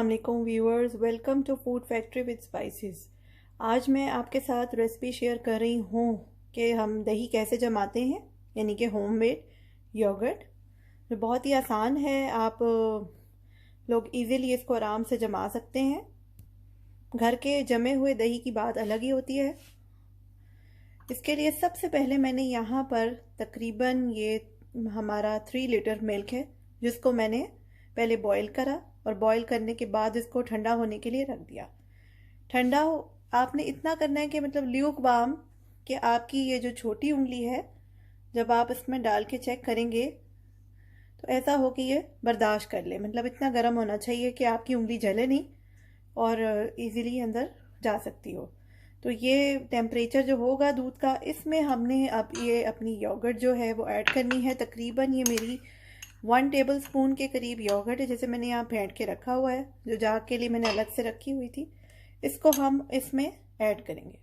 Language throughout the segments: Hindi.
अस्सलाम viewers, welcome to food factory with spices. आज मैं आपके साथ रेसिपी शेयर कर रही हूँ कि हम दही कैसे जमाते हैं, यानी कि होममेड योगर्ट। जो बहुत ही आसान है, आप लोग इजीली इसको आराम से जमा सकते हैं। घर के जमे हुए दही की बात अलग ही होती है। इसके लिए सबसे पहले मैंने यहाँ पर तकरीबन ये हमारा 3 लीटर मिल्क है, जिसको मैंने पहले बॉईल करा और बॉईल करने के बाद इसको ठंडा होने के लिए रख दिया। ठंडा आपने इतना करना है कि मतलब ल्यूक वार्म, कि आपकी ये जो छोटी उंगली है, जब आप इसमें डाल के चेक करेंगे तो ऐसा हो कि ये बर्दाश्त कर ले। मतलब इतना गर्म होना चाहिए कि आपकी उंगली जले नहीं और इजीली अंदर जा सकती हो। तो ये टेम्परेचर जो होगा दूध का, इसमें हमने अब ये अपनी योगर्ट जो है वो ऐड करनी है। तकरीबन ये मेरी 1 टेबल स्पून के करीब योगर्ट है, जैसे मैंने यहाँ फेंट के रखा हुआ है, जो जाग के लिए मैंने अलग से रखी हुई थी। इसको हम इसमें ऐड करेंगे।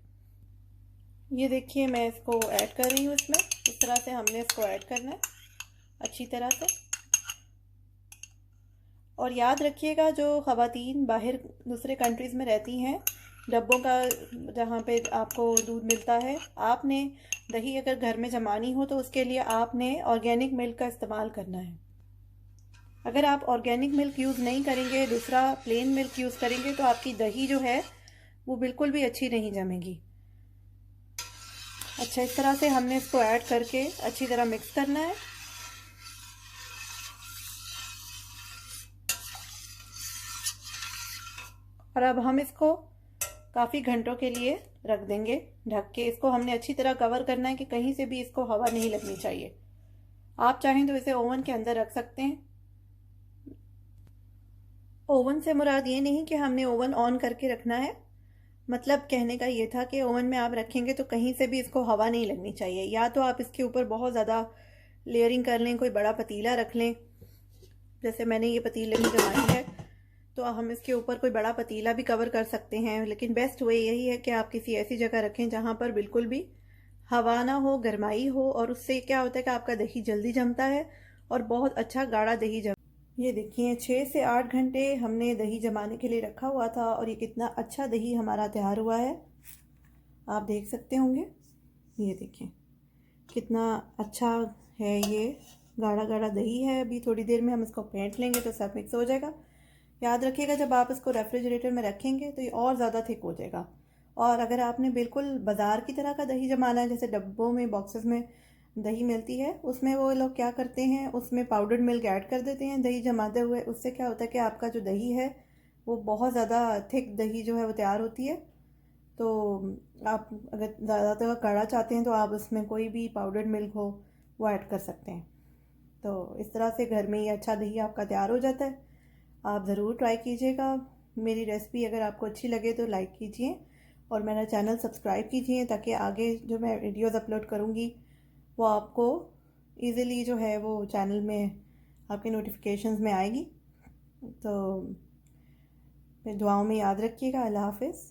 ये देखिए, मैं इसको ऐड कर रही हूँ इसमें। इस तरह से हमने इसको ऐड करना है अच्छी तरह से। और याद रखिएगा, जो ख़वातीन बाहर दूसरे कंट्रीज़ में रहती हैं, डब्बों का जहाँ पे आपको दूध मिलता है, आपने दही अगर घर में जमानी हो तो उसके लिए आपने ऑर्गेनिक मिल्क का इस्तेमाल करना है। अगर आप ऑर्गेनिक मिल्क यूज़ नहीं करेंगे, दूसरा प्लेन मिल्क यूज़ करेंगे, तो आपकी दही जो है वो बिल्कुल भी अच्छी नहीं जमेगी। अच्छा, इस तरह से हमने इसको ऐड करके अच्छी तरह मिक्स करना है। और अब हम इसको काफ़ी घंटों के लिए रख देंगे ढक के। इसको हमने अच्छी तरह कवर करना है कि कहीं से भी इसको हवा नहीं लगनी चाहिए। आप चाहें तो इसे ओवन के अंदर रख सकते हैं। ओवन से मुराद ये नहीं कि हमने ओवन ऑन करके रखना है, मतलब कहने का ये था कि ओवन में आप रखेंगे तो कहीं से भी इसको हवा नहीं लगनी चाहिए। या तो आप इसके ऊपर बहुत ज़्यादा लेयरिंग कर लें, कोई बड़ा पतीला रख लें, जैसे मैंने ये पतीले में जमाई है, तो हम इसके ऊपर कोई बड़ा पतीला भी कवर कर सकते हैं। लेकिन बेस्ट वे यही है कि आप किसी ऐसी जगह रखें जहाँ पर बिल्कुल भी हवा ना हो, गर्माई हो, और उससे क्या होता है कि आपका दही जल्दी जमता है और बहुत अच्छा गाढ़ा दही जम। ये देखिए, 6 से 8 घंटे हमने दही जमाने के लिए रखा हुआ था और ये कितना अच्छा दही हमारा तैयार हुआ है, आप देख सकते होंगे। ये देखिए कितना अच्छा है, ये गाढ़ा गाढ़ा दही है। अभी थोड़ी देर में हम इसको फेंट लेंगे तो सब मिक्स हो जाएगा। याद रखिएगा, जब आप इसको रेफ्रिजरेटर में रखेंगे तो ये और ज़्यादा थिक हो जाएगा। और अगर आपने बिल्कुल बाज़ार की तरह का दही जमाना है, जैसे डब्बों में, बॉक्सेस में दही मिलती है, उसमें वो लोग क्या करते हैं, उसमें पाउडर्ड मिल्क ऐड कर देते हैं दही जमाते हुए। उससे क्या होता है कि आपका जो दही है वो बहुत ज़्यादा थिक दही जो है वो तैयार होती है। तो आप अगर ज़्यादातर गाढ़ा चाहते हैं तो आप उसमें कोई भी पाउडर्ड मिल्क हो वो ऐड कर सकते हैं। तो इस तरह से घर में ही अच्छा दही आपका तैयार हो जाता है। आप ज़रूर ट्राई कीजिएगा। मेरी रेसिपी अगर आपको अच्छी लगे तो लाइक कीजिए और मेरा चैनल सब्सक्राइब कीजिए, ताकि आगे जो मैं वीडियोज़ अपलोड करूँगी वो आपको इजीली जो है वो चैनल में आपके नोटिफिकेशंस में आएगी। तो दुआओं में याद रखिएगा। अल्लाह हाफिज़।